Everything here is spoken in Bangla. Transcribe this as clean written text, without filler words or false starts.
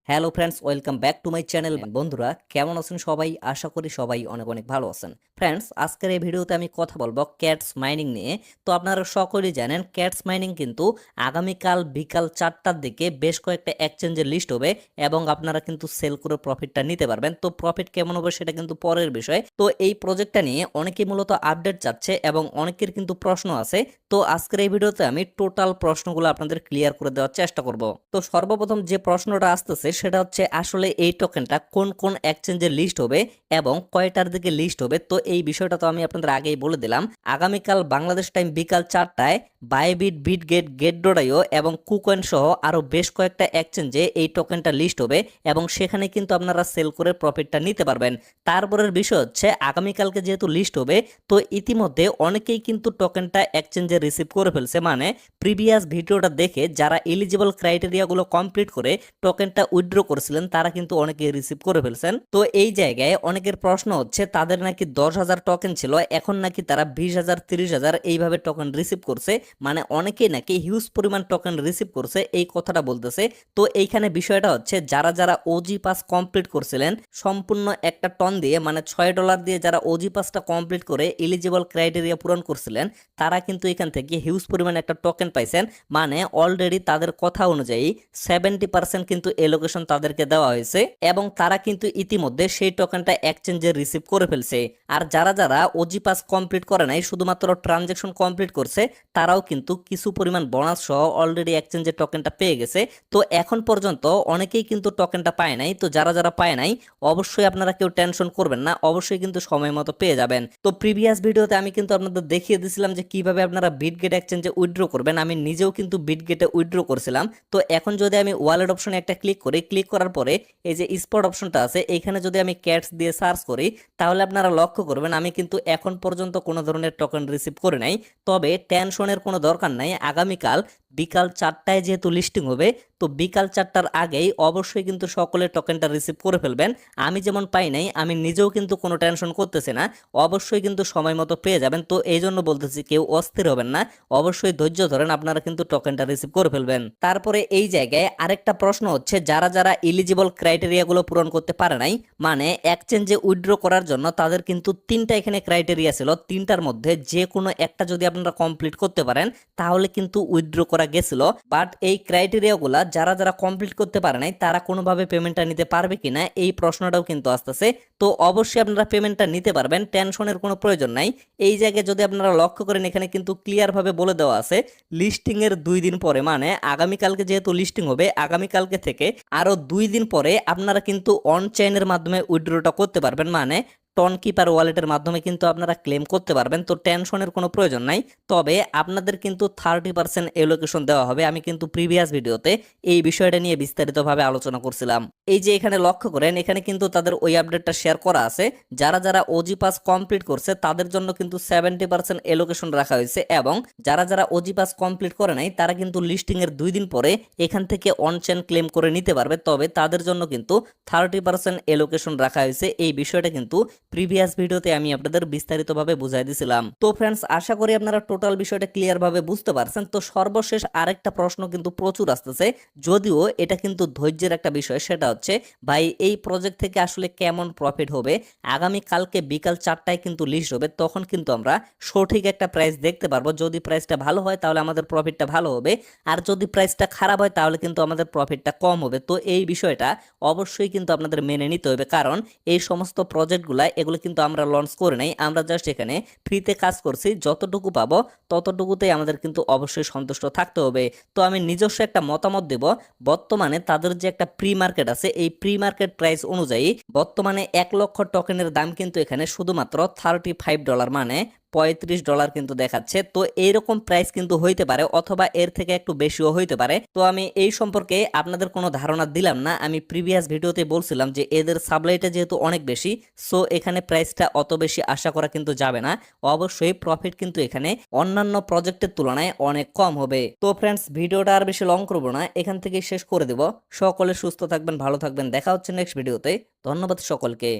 Hello friends, welcome back to my channel. বন্ধুরা কেমন আছেন সবাই? আশা করি সবাই অনেক অনেক ভালো আছেন। ফ্রেন্ডস, আজকের এই ভিডিওতে আমি কথা বলবো ক্যাটস মাইনিং নিয়ে। তো আপনারা সকলেই জানেন ক্যাটস মাইনিং কিন্তু আগামীকাল বিকাল 4টার দিকে বেশ কয়েকটা এক্সচেঞ্জের লিস্ট হবে এবং আপনারা কিন্তু সেল করে প্রফিটটা নিতে পারবেন। তো প্রফিট কেমন হবে সেটা কিন্তু পরের বিষয়। তো এই প্রজেক্টটা নিয়ে অনেকেই মূলত আপডেট চাচ্ছে এবং অনেকের কিন্তু প্রশ্ন আছে। তো আজকের এই ভিডিওতে আমি টোটাল প্রশ্নগুলো আপনাদের ক্লিয়ার করে দেওয়ার চেষ্টা করব। তো সর্বপ্রথম যে প্রশ্নটা আসতেছে সেটা হচ্ছে আসলে এই টোকেনটা কোন কোন এক্সচেঞ্জের লিস্ট হবে এবং কয়টার দিকে লিস্ট হবে। তো এই বিষয়টা তো আমি আপনাদের আগেই বলে দিলাম। আগামীকাল বাংলাদেশ টাইম বিকাল 4টায় বাইবিট, বিটগেট, গেট.io এবং কুকয়েন সহ আরো বেশ কয়েকটা এক্সচেঞ্জে এই টোকেনটা লিস্ট হবে এবং সেখানে কিন্তু আপনারা সেল করে প্রফিটটা নিতে পারবেন। তারপরের বিষয় হচ্ছে আগামীকালকে যেহেতু লিস্ট হবে, তো ইতিমধ্যে অনেকেই কিন্তু টোকেনটা এক্সচেঞ্জে রিসিভ করে ফেলছে। মানে প্রিভিয়াস ভিডিওটা দেখে যারা এলিজিবল ক্রাইটেরিয়াগুলো কমপ্লিট করে টোকেনটা উইথড্র করেছিলেন তারা কিন্তু অনেকে রিসিভ করে ফেলছেন। তো এই জায়গায় অনেকের প্রশ্ন হচ্ছে তাদের নাকি 10,000 টোকেন ছিল, এখন নাকি তারা 20,000, 30,000 এইভাবে টোকেন রিসিভ করছে। মানে অনেকেই নাকি হিউজ পরিমাণ টোকেন রিসিভ করছে এই কথাটা বলতেছে। তো এইখানে বিষয়টা হচ্ছে যারা যারা ওজি পাস কমপ্লিট করছিলেন সম্পূর্ণ একটা টন দিয়ে, মানে $6 দিয়ে যারা ওজি পাসটা কমপ্লিট করে এলিজিবল ক্রাইটেরিয়া পূরণ করছিলেন তারা কিন্তু এখান থেকে হিউজ পরিমাণ একটা টোকেন পাইছেন। মানে অলরেডি তাদের কথা অনুযায়ী 70% কিন্তু এলোকেশন তাদেরকে দেওয়া হয়েছে এবং তারা কিন্তু ইতিমধ্যে সেই টোকেনটা এক্সচেঞ্জে রিসিভ করে ফেলছে। আর যারা যারা ওজি পাস কমপ্লিট করে নাই, শুধুমাত্র ট্রানজেকশন কমপ্লিট করছে, তারাও কিন্তু কিছু পরিমাণ বোনাস সহ অলরেডি এক্সচেঞ্জে টোকেনটা পেয়ে গেছে। তো এখন পর্যন্ত অনেকেই কিন্তু টোকেনটা পায় নাই। তো যারা যারা পায় নাই অবশ্যই আপনারা কেউ টেনশন করবেন না, অবশ্যই কিন্তু সময় মতো পেয়ে যাবেন। তো প্রিভিয়াস ভিডিওতে আমি কিন্তু আপনাদের দেখিয়ে দিয়েছিলাম যে কিভাবে আপনারা বিটগেট এক্সচেঞ্জে উইথড্র করবেন। আমি নিজেও কিন্তু বিটগেটে উইথড্র করছিলাম। তো এখন যদি আমি ওয়ালেট অপশনে একটা ক্লিক করি, ক্লিক করার পরে এই যে স্পট অপশনটা আছে এখানে যদি আমি ক্যাটস দিয়ে সার্চ করি তাহলে আপনারা লক্ষ্য করবেন আমি কিন্তু এখন পর্যন্ত কোনো ধরনের টোকেন রিসিভ করে নাই। তবে টেনশনের কোনো দরকার নাই। আগামীকাল বিকাল 4টায় যেহেতু লিস্টিং হবে, তো বিকাল 4টার আগেই অবশ্যই কিন্তু সকলে টোকেনটা রিসিভ করে ফেলবেন। আমি যেমন পাই নাই, আমি নিজেও কিন্তু কোনো টেনশন করতেছি না, অবশ্যই কিন্তু সময় মতো পেয়ে যাবেন। তো এই জন্য বলতেছি কেউ অস্থির হবেন না, অবশ্যই ধৈর্য ধরেন, আপনারা কিন্তু টোকেনটা রিসিভ করে ফেলবেন। তারপরে এই জায়গায় আরেকটা প্রশ্ন হচ্ছে যারা যারা এলিজিবল ক্রাইটেরিয়াগুলো পূরণ করতে পারে নাই, মানে এক্সচেঞ্জে উইথড্র করার জন্য তাদের কিন্তু 3টা এখানে ক্রাইটেরিয়া ছিল। 3টার মধ্যে যে কোনো একটা যদি আপনারা কমপ্লিট করতে পারেন তাহলে কিন্তু উইথড্র করা গেছিল। বাট এই ক্রাইটেরিয়াগুলা যারা যারা কমপ্লিট করতে পারে নাই তারা কোনোভাবে পেমেন্টটা নিতে পারবে কিনা এই প্রশ্নটাও কিন্তু আসতেছে। তো অবশ্যই আপনারা পেমেন্টটা নিতে পারবেন, টেনশনের কোনো প্রয়োজন নাই। এই জায়গায় যদি আপনারা লক্ষ্য করেন এখানে কিন্তু ক্লিয়ার ভাবে বলে দেওয়া আছে লিস্টিং এর 2 দিন পরে, মানে আগামীকালকে যেহেতু লিস্টিং হবে আগামীকালকে থেকে আরো 2 দিন পরে আপনারা কিন্তু অন চেইনের মাধ্যমে উইথড্রটা করতে পারবেন। মানে টন কিপার ওয়ালেটের মাধ্যমে কিন্তু আপনারা ক্লেম করতে পারবেন। তো টেনশনের কোনো প্রয়োজন নাই। তবে আপনাদের কিন্তু 30% এলোকেশন দেওয়া হবে। আমি কিন্তু প্রিভিয়াস ভিডিওতে এই বিষয়টা নিয়ে বিস্তারিতভাবে আলোচনা করছিলাম। এই যে এখানে লক্ষ্য করেন এখানে কিন্তু তাদের ওই আপডেটটা শেয়ার করা আছে। যারা যারা ওজি পাস কমপ্লিট করছে তাদের জন্য কিন্তু 70% এলোকেশন রাখা হয়েছে এবং যারা যারা ওজি পাস কমপ্লিট করে নাই তারা কিন্তু লিস্টিং এর 2 দিন পরে এখান থেকে অন চেইন ক্লেম করে নিতে পারবে। তবে তাদের জন্য কিন্তু 30% এলোকেশন রাখা হয়েছে। এই বিষয়টা কিন্তু প্রিভিয়াস ভিডিওতে আমি আপনাদের বিস্তারিতভাবে বুঝাই দিয়েছিলাম। তো ফ্রেন্ডস, আশা করি আপনারা টোটাল বিষয়টা ক্লিয়ার ভাবে বুঝতে পারছেন। তো সর্বশেষ আরেকটা প্রশ্ন কিন্তু প্রচুর আসতেছে, যদিও এটা কিন্তু ধৈর্যের একটা বিষয়। সেটা হচ্ছে ভাই এই প্রজেক্ট থেকে আসলে কেমন প্রফিট হবে? আগামী কালকে বিকাল 4টায় কিন্তু লিস্ট হবে, তখন কিন্তু আমরা সঠিক একটা প্রাইস দেখতে পারবো। যদি প্রাইসটা ভালো হয় তাহলে আমাদের প্রফিটটা ভালো হবে, আর যদি প্রাইসটা খারাপ হয় তাহলে কিন্তু আমাদের প্রফিটটা কম হবে। তো এই বিষয়টা অবশ্যই কিন্তু আপনাদের মেনে নিতে হবে, কারণ এই সমস্ত প্রজেক্টগুলা এগুলো কিন্তু আমরা লঞ্চ করে নাই, আমরা জাস্ট এখানে ফ্রিতে কাজ করছি। যতটুকু পাবো ততটুকুতেই আমাদের কিন্তু অবশ্যই সন্তুষ্ট থাকতে হবে। তো আমি নিজস্ব একটা মতামত দেব, বর্তমানে তাদের যে একটা প্রি মার্কেট আছে এই প্রি মার্কেট প্রাইস অনুযায়ী বর্তমানে 1 লক্ষ টোকেনের দাম কিন্তু এখানে শুধুমাত্র $35, মানে $35 কিন্তু দেখাচ্ছে। তো এইরকম প্রাইস কিন্তু হইতে পারে অথবা এর থেকে একটু বেশিও হইতে পারে। তো আমি এই সম্পর্কে আপনাদের কোনো ধারণা দিলাম না। আমি প্রিভিয়াস ভিডিওতে বলছিলাম যে এদের সাপ্লাইটা যেহেতু অনেক বেশি, সো এখানে প্রাইসটা অত বেশি আশা করা কিন্তু যাবে না। অবশ্যই প্রফিট কিন্তু এখানে অন্যান্য প্রজেক্টের তুলনায় অনেক কম হবে। তো ফ্রেন্ডস, ভিডিওটা আর বেশি লং করবো না, এখান থেকে শেষ করে দেব। সকলে সুস্থ থাকবেন, ভালো থাকবেন, দেখা হচ্ছে নেক্সট ভিডিওতে। ধন্যবাদ সকলকে।